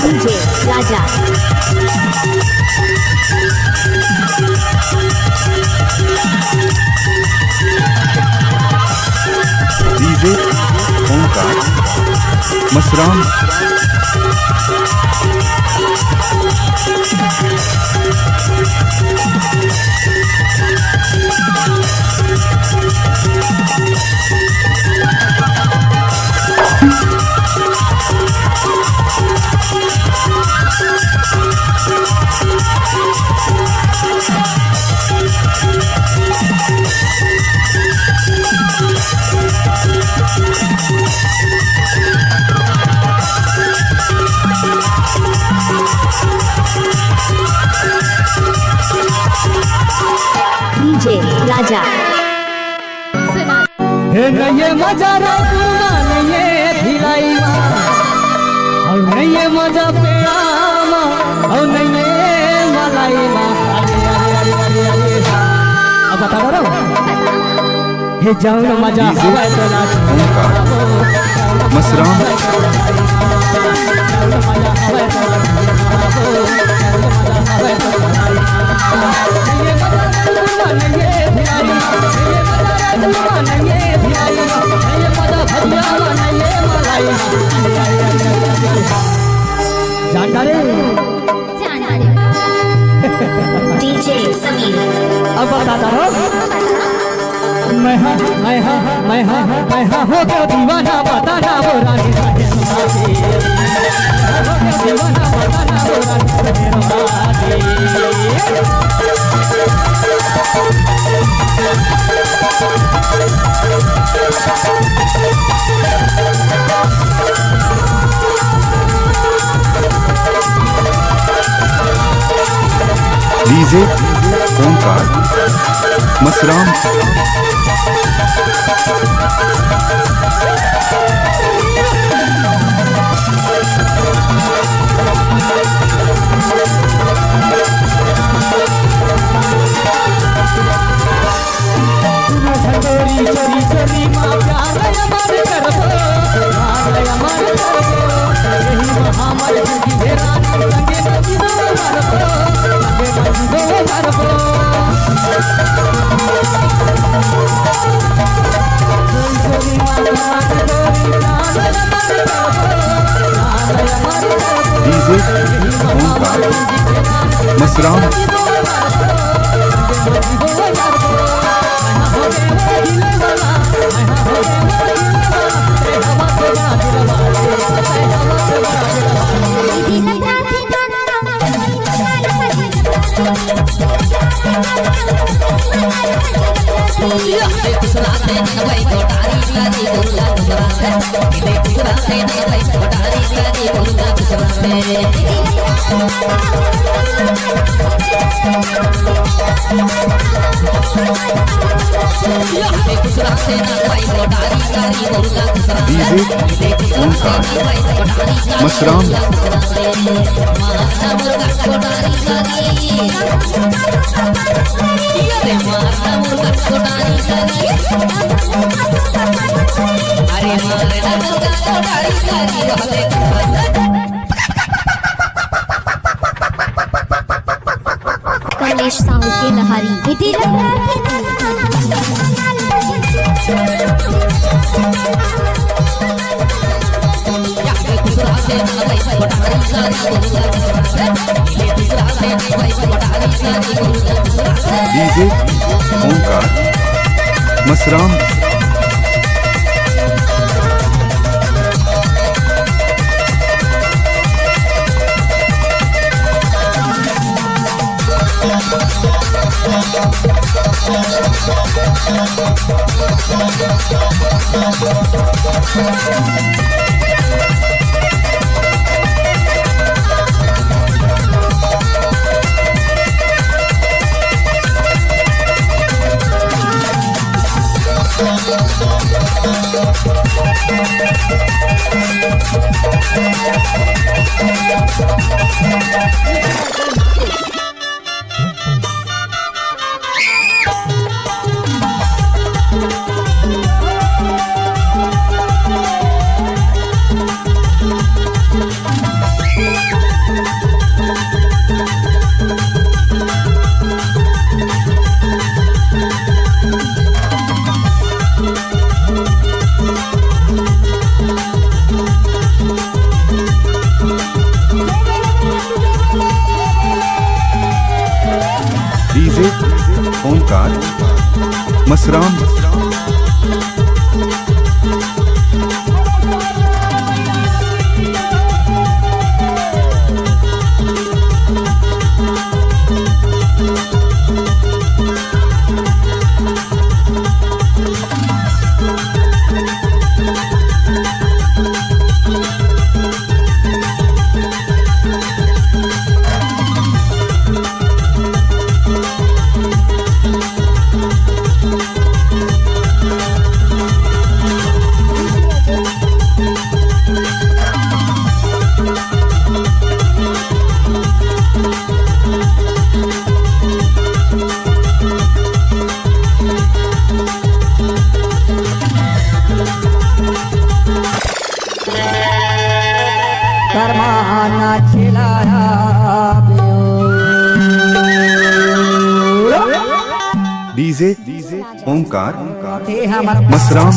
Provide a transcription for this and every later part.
DJ राजा DJ Omkar Masram DJ राजा हे नये मजा पूरा नये भिलाई और नये मजा पेड़ामा और नये मलाई अब बता रहा हूँ हे जाऊँ मजा ओमकार मसराम डीजे समीर अब बताता रहो मैं हो गया दीवाना बताना वो रानी दीवाना बताना वो रानी डीजे ओमकार मसराम चरी चरी माँ प्यार अमर करबो अमर करबो यही महामर की घेरान संगे नजीबो मारबो संगे नजीबो मारबो चरी माँ प्यार डीजे ओमकार मसराम डीजे ओमकार मसराम कलेश साहू के लहारी डीजे ओमकार मसराम मसराम करमाना खिलाया डीजे ओंकार हमारा मसराम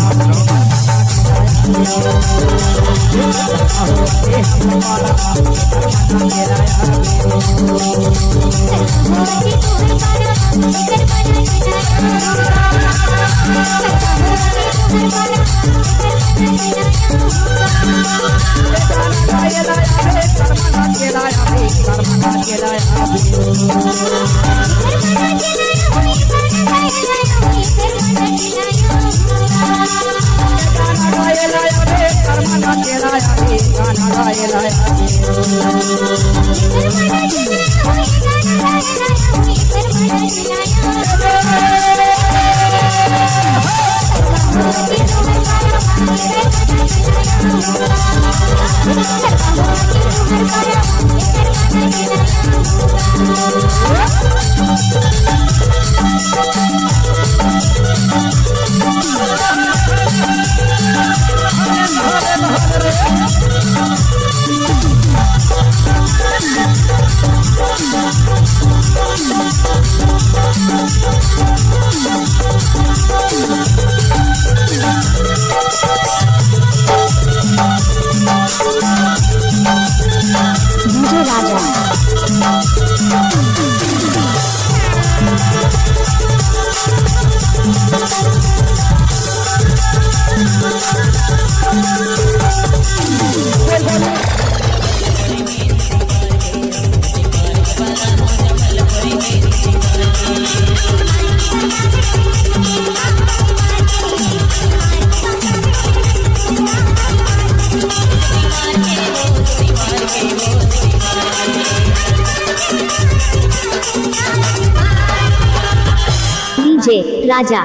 डीजे राजा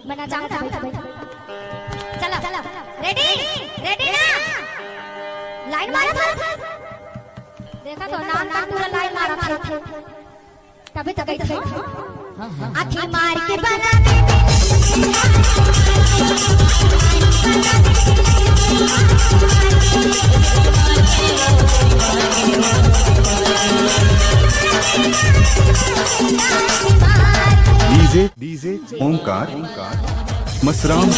बना जाओ चलो रेडी रेडी ना लाइन मारा था देखा तो नाम का पूरा लाइन मारा था तभी तो गई थी आंखें मार के बना डीजे ओंकार मसराम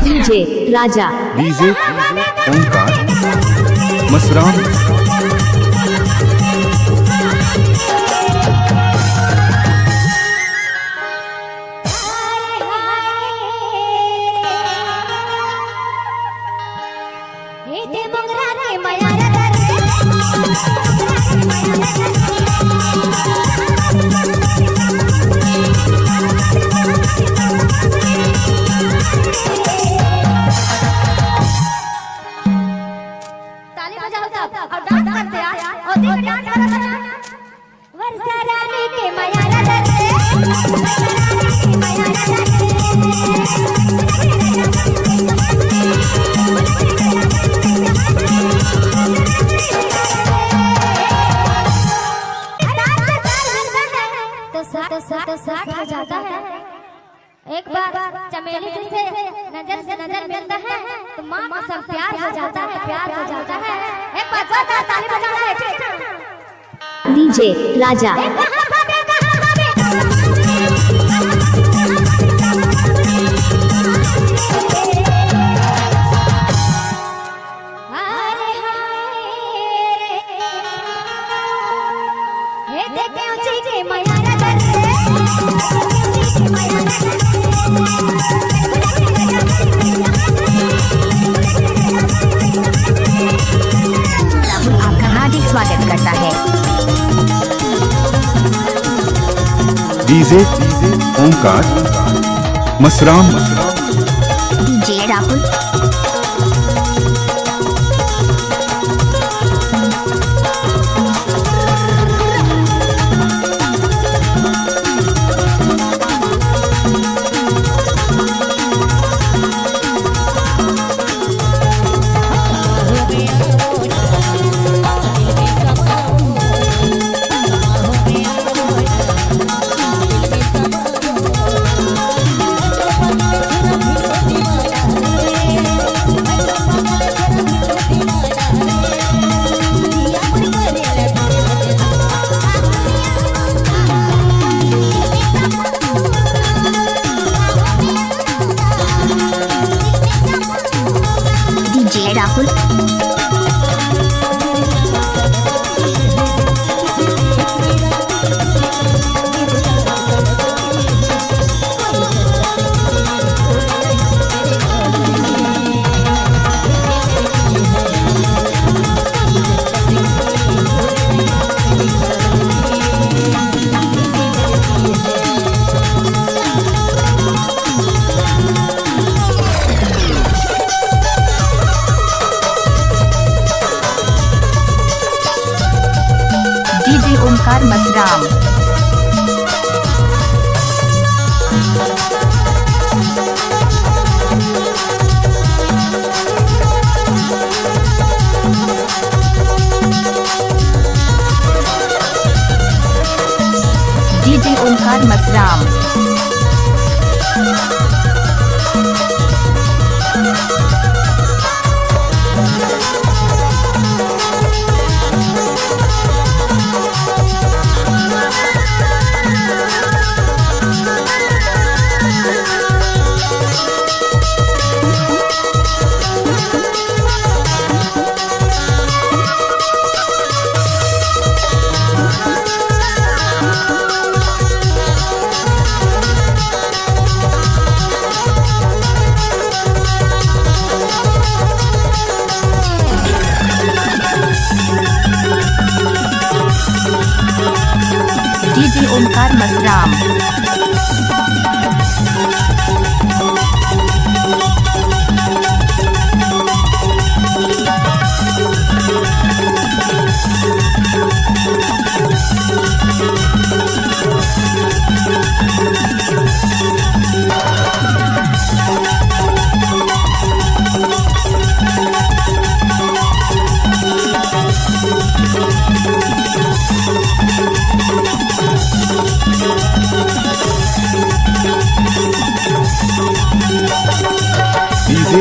डीजे राजा डीजे ओंकार मसराम तो साथ हो जाता है। एक बार चमेली से नजर मिलता है तो माँ का सब प्यार हो जाता है, प्यार हो जाता है। एक बार ताली बजाना है। डीजे राजा अरे हाय रे हे देखे ऊंची की माया नजर राहुल आपका हार्दिक स्वागत करता है। DJ Omkar Masram DJ Rahul DJ Rahul DJ Omkar Masram DJ Omkar Masram DJ Omkar Masram DJ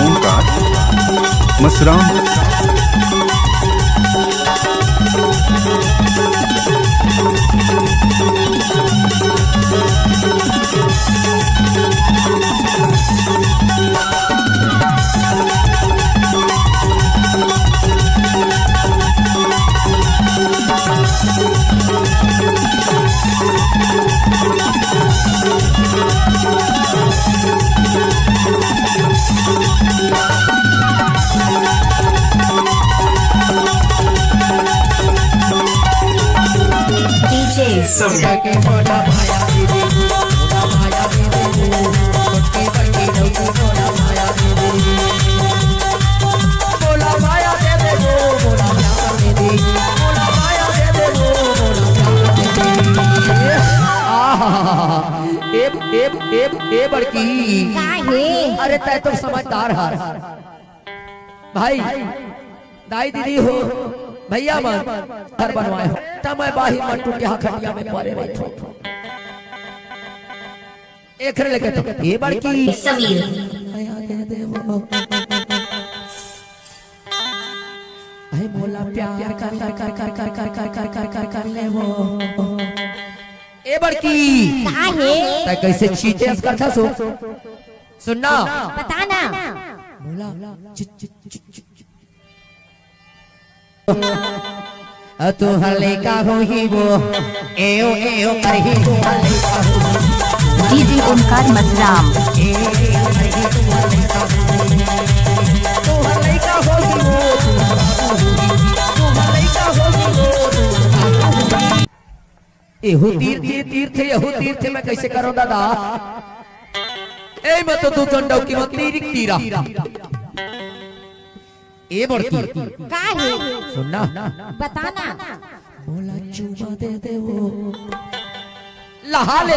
Omkar Masram के मोला माया दे दे मोला माया दे दे छोटी बड़ी रघु मोला माया दे दे मोला माया दे दे मोला प्यार दे दे मोला माया दे दे मोला प्यार दे दे ए बड़की काहे अरे तै तो समझदार है भाई दाई दीदी हो भैया मन घर बनवाए हो तब मैं बाही मन टूटिया खटिया में पड़े रही थो एक लेके तो ये बड़की समीर आया दे दे वो अरे मोला प्यार कर कर कर कर कर कर कर कर कर कर कर ले वो ए बड़की का है तै कैसे चीजें करता सो सुनना बता ना मोला तू हले का हो ही वो एओ एओ कर ही तू हले का हो डीजे ओमकार मसराम तू हले का हो ही वो तू हले का हो ही वो एहो तीर्थ एहो तीर्थ मैं कैसे करूं दादा ए मत तू चंडौ की मत तीरा ए बड़की का है सुनना बता ना बोला चुमा दे वो लहाले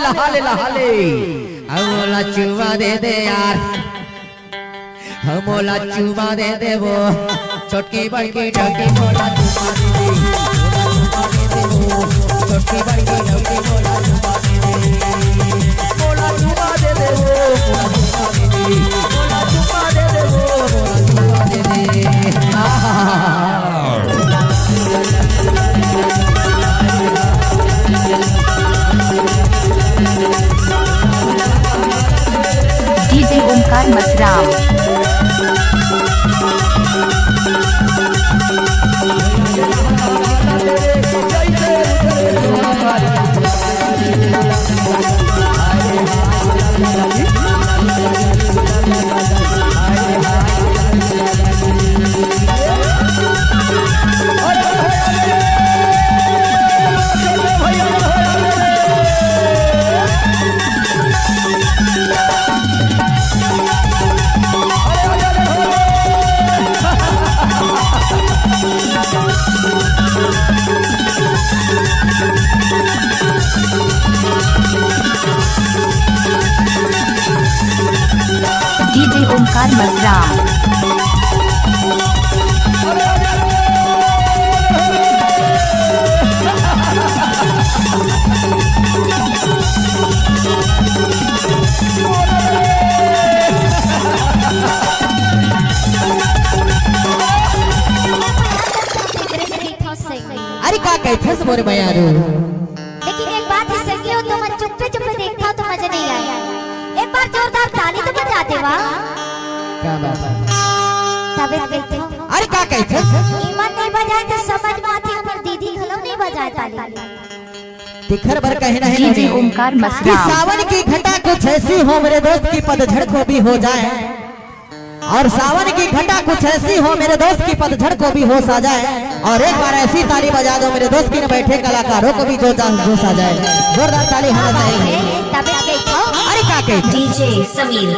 बोला चुमा दे यार हम बोला चुमा दे वो छोटकी बड़की ढकी बोला चुमा दे वो छोटकी बड़की ढकी बोला चुमा दे वो बोला चुमा दे वो डीजे ओमकार मसराम डीजे ओमकार मसराम अरे का कहते से मोरे बयारू लेकिन एक बात है सखियो तुम चुप्पे देखता तो मजा नहीं आया एक बार जोरदार ताली तो बजाते वाह क्या बात है तबीयत कैसे हो अरे का कहते ईमान नहीं बजाए तो समझ में आती हमर दीदी घलो नहीं बजाए ताली तिखर भर कहना है डीजे ओमकार कि मसराम सावन की घटा कुछ ऐसी हो मेरे दोस्त की पतझड़ को भी हो जाए और सावन की घटा कुछ ऐसी हो मेरे दोस्त की पतझड़ को भी होश आ जाए और एक बार ऐसी ताली बजा दो मेरे दोस्त की न बैठे कलाकारों को भी जोश आ जाए जोरदार ताली होना चाहिए तबीयत कैसे हो अरे का कहते डीजे समीर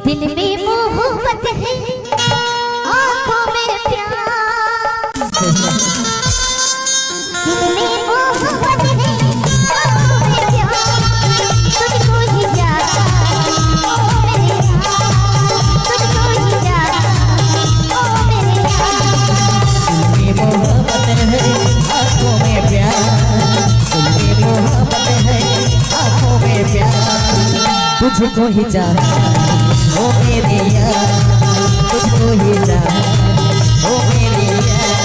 दिल में मोहब्बत है आँखों में प्यार दिल में मोहब्बत है आँखों में प्यार तुझको ही जाना ओ मेरे यार तुझको ही जाना ओ मेरे यार मोहब्बत है आँखों में प्यार तुम्हें मोहब्बत है आँखों में प्यार तुझको ही जाना ओ मेरे यार तुझको ही जाना ओ मेरे यार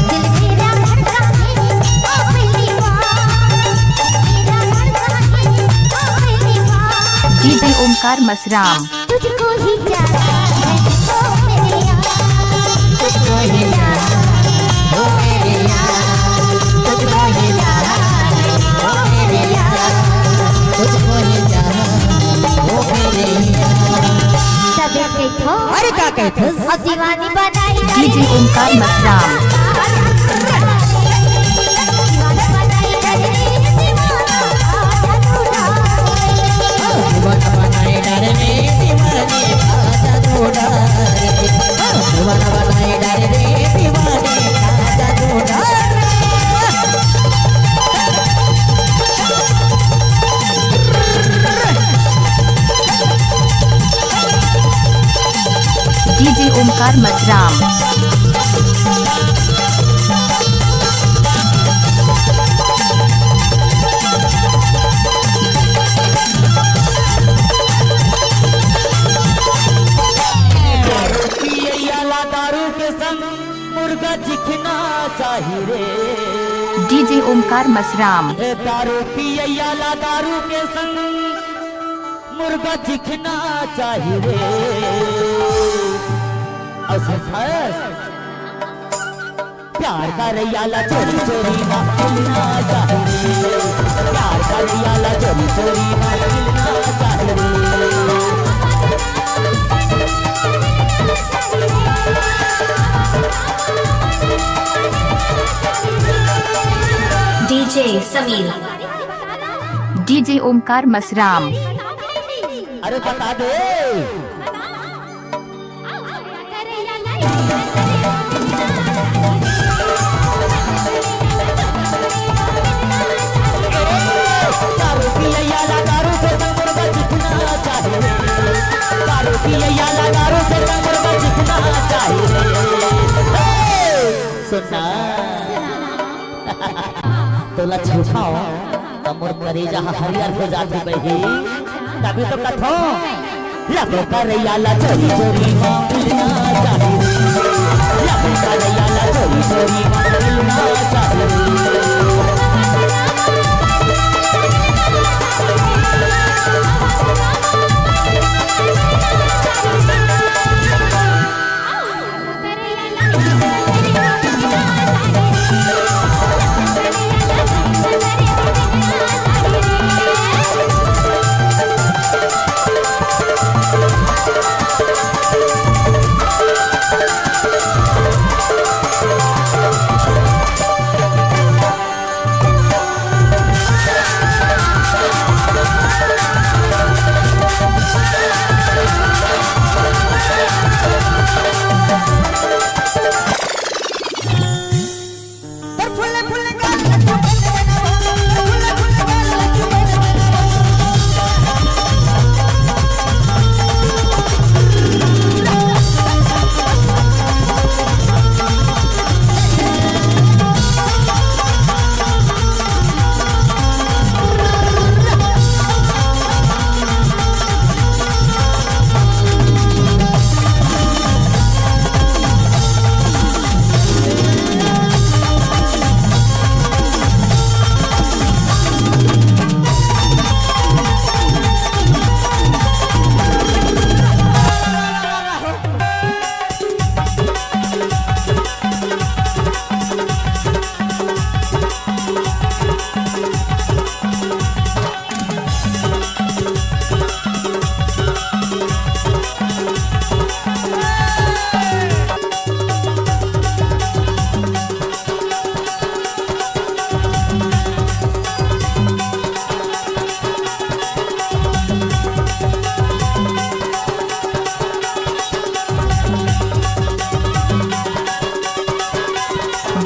दिल मेरा धड़का है ओ पहली बार मेरा धड़का है ओ पहली बार डीजे ओमकार मसराम तुझको ही जाना है ओ मेरे यार तुझको ही जाना ओ मेरे यार तुझको ही जाना ओ मेरे यार तुझको ही जाना ओ मेरे यार तबीयत कैसे हो अरे का कहते अब दीवानी बनाई डीजे ओमकार मसराम दीवाना बनाई दीवाना बनाए डर में दीवाने आजा जोड़ा दीवाना बनाए डर में दीवाने आजा जोड़ा डीजे ओमकार मसराम दारू के संग मुर्गा चिकना डीजे ओमकार मसराम। दारू पियला दारू के संग मुर्गा चिखना चाहिए रे। प्यार का रैयाला चोरी चोरी ना मिलना चाहिए। प्यार का रैयाला चोरी चोरी ना मिलना चाहिए। डीजे समीर। डीजे ओमकार मसराम। अरे बता दे। दारू पियला दारू से मुर्गा चिखना चाहिए। दारू पियला दारू से मुर्गा चिखना चाहिए। सुनना तोला छुपाओ तमोर करेजा हरियर हो जाती बही। तभी तो कथो लपे करैयाला चोरी चोरी मिलना चाहिए। लपे करैयाला चोरी चोरी मिलना चाहिए।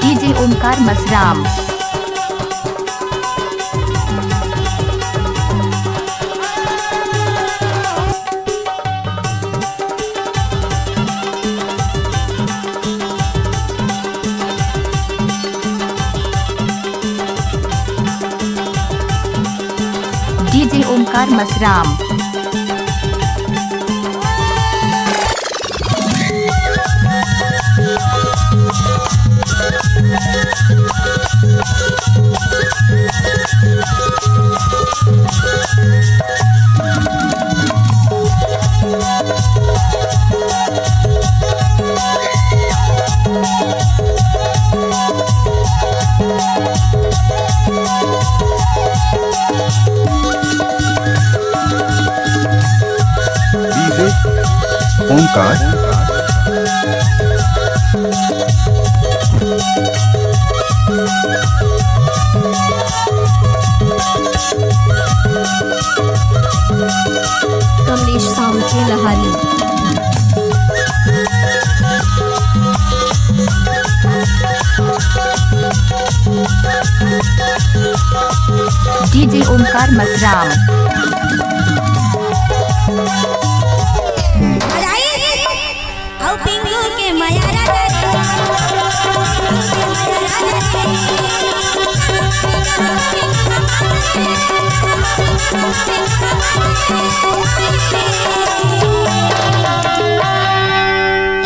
DJ Omkar Masram. DJ Omkar Masram. DJ Omkar Kamlesh सामके लहारी। डीजे ओमकार मसराम। पिंगू के मयारा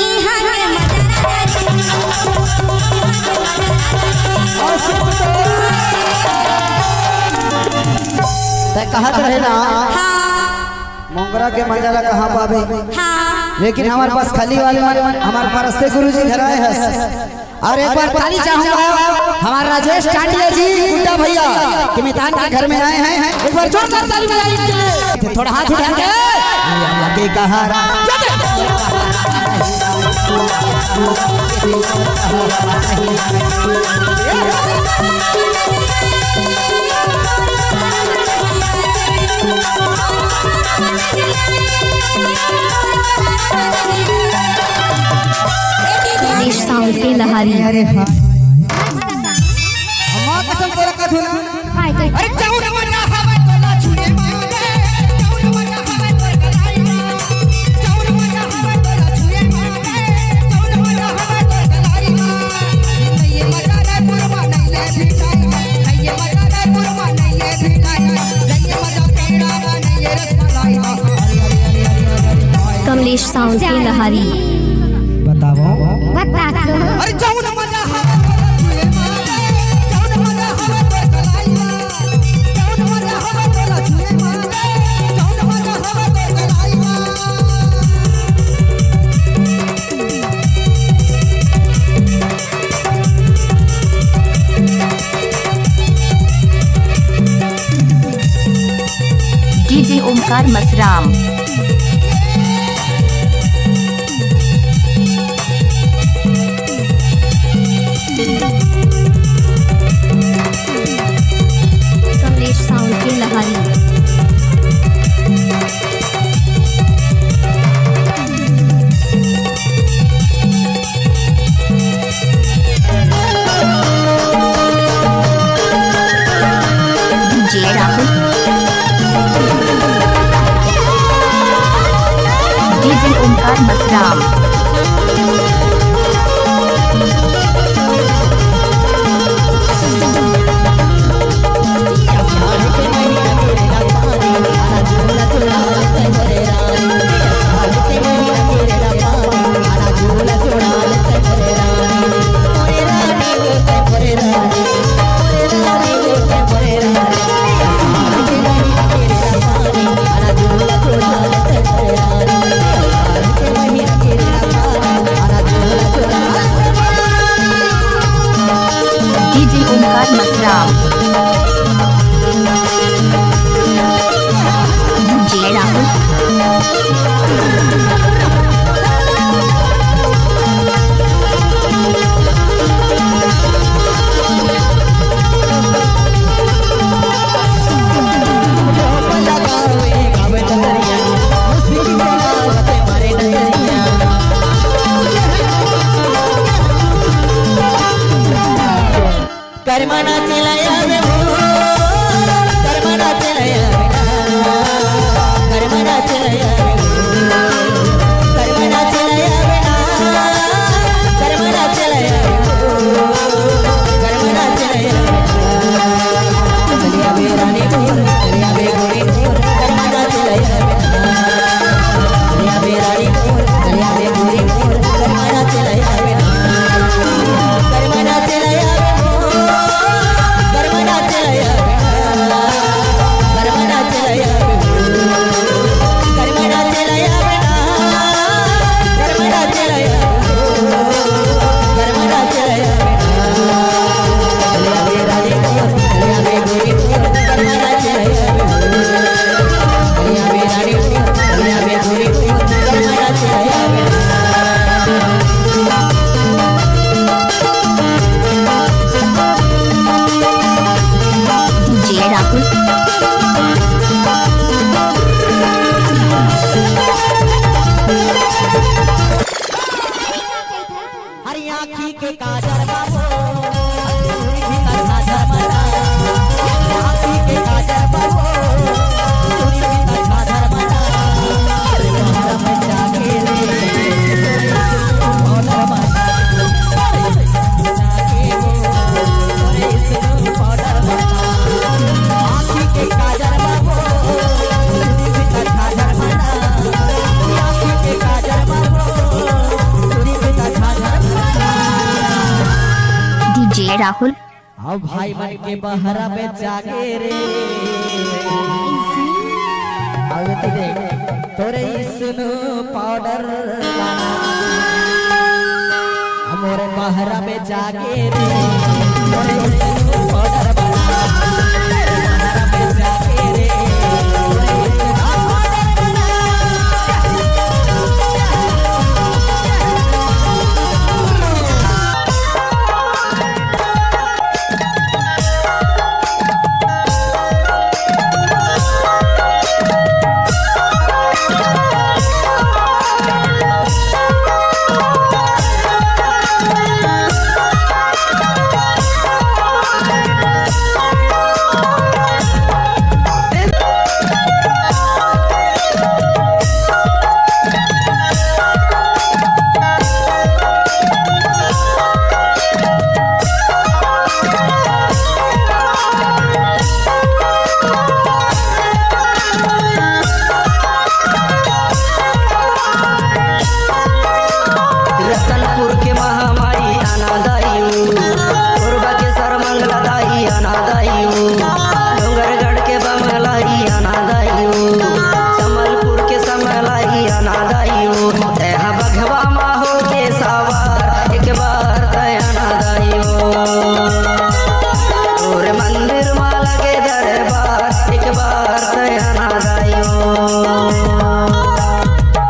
इहाँ के मजा ते कहत रहे ना मोंगरा के मंजला कहाँ पावे, लेकिन हमारे पास खाली वाले हमारे परस्ते गुरुजी घर आए हैं। और एक बार ताली चाहूंगा हमारे राजेश टांडिया जी गुड्डा भैया कि मितान के घर में आए हैं। एक बार जोरदार ताली बजाइए, थोड़ा हाथ उठा के लगे कहारा गणेश साउंड के लहारी। अरे हाँ हमारा कसम तेरा का धुना अरे जाऊ न मजा हवा तोला छुए मांगे जाऊ न मजा हवा तोर गलाई जाऊ न मजा हवा तोला छुए मांगे जाऊ न मजा हवा तोर गलाई ये मजा रे पुरवा नहीं ये भिटाई ये मजा रे पुरवा नहीं ये भिटाई ये मजा पेड़ा नहीं ये रसमलाई। कमलेश साउंड के लहारी। बताओ बता दो अरे जाऊ न मजा हवा तोला छुए मांगे जाऊ न मजा हवा तोर गलाई जाऊ न मजा हवा तोला छुए मांगे जाऊ न मजा हवा तोर गलाई। डीजे ओमकार मसराम। कमलेश साउंड के लहारी। DJ Rahul. DJ Omkar Masram. DJ Omkar Masram. DJ Rahul. करमना चलाया वे हो करमना चलाया करमना चलाया करमना चलाया करमना चलाया करमना चलाया चलिया मेरा ने चलिया बेगोरी करमना चलाया चलिया मेरा ने चलिया बेगोरी करमना चलाया करमना चलाया करमना चलाया करमना चलाया करमना चलाया करमना चलाया करमना चलाया चलिया मेरा ने चलिया बेगोरी करमना चलाया चलिया मेरा ने चलिया बेगोरी करमना चलाया डीजे राहुल। हरी आँखी के काजल बाबो दूरी भी करना धर्मना आँखी के काजल बाबो दूरी भी करना धर्मना हमारा बच्चा के रे और धर्मना आँखी के काजल बाबो दूरी भी करना धर्मना आँखी के काजल बाबो दूरी भी करना धर्मना। डीजे राहुल। अब भाई मन के बहरा में जागे रे अब देख तोरे सुनो पाउडर हमारे बहरा में जागे रे तोरे सुनो पाउडर बहरा में जागे रे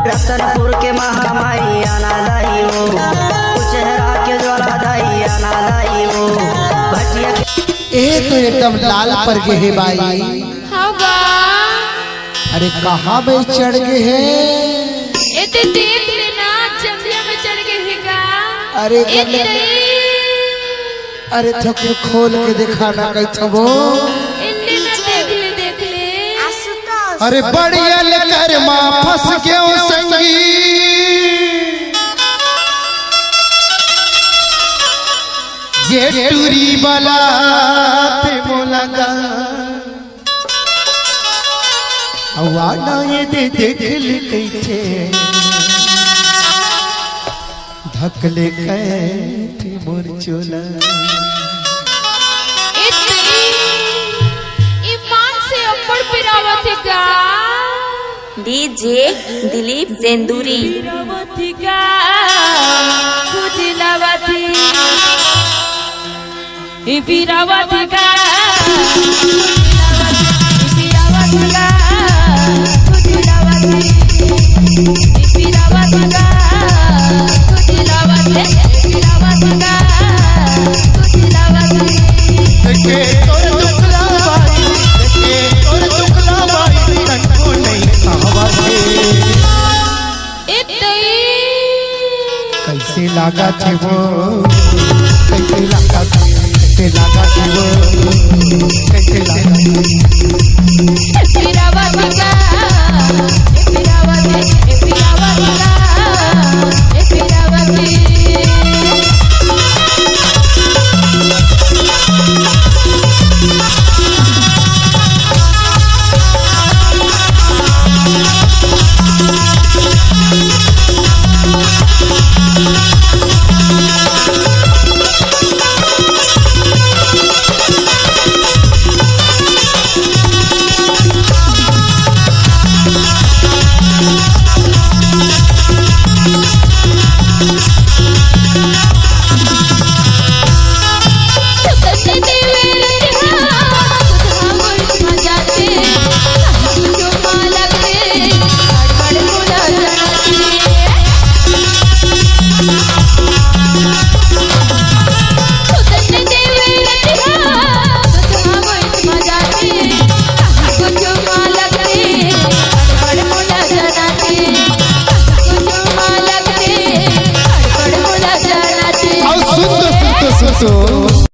रतनपुर के महामाई आना दाई हो चेहरा के ज्वाला दाई आना दाई हो भटिया ए तो एकदम लाल पर के है भाई। हाँ बा अरे कहाँ में चढ़ गए हैं? ए ते देख लेना जंगल में चढ़ गए है का। अरे गले अरे थक खोल के दिखाना कैसे वो इन्ने ना देख ले अरे बढ़िया कर माँ फंस गयो संगी ये टूरी वाला ते मोलगा अवाना ये दे देख ले कैसे धकले कैसे मोर चोला डीजे दिलीप सेंदूरी कैसे लगा थे वो कैसे लगा थे वो कैसे लगा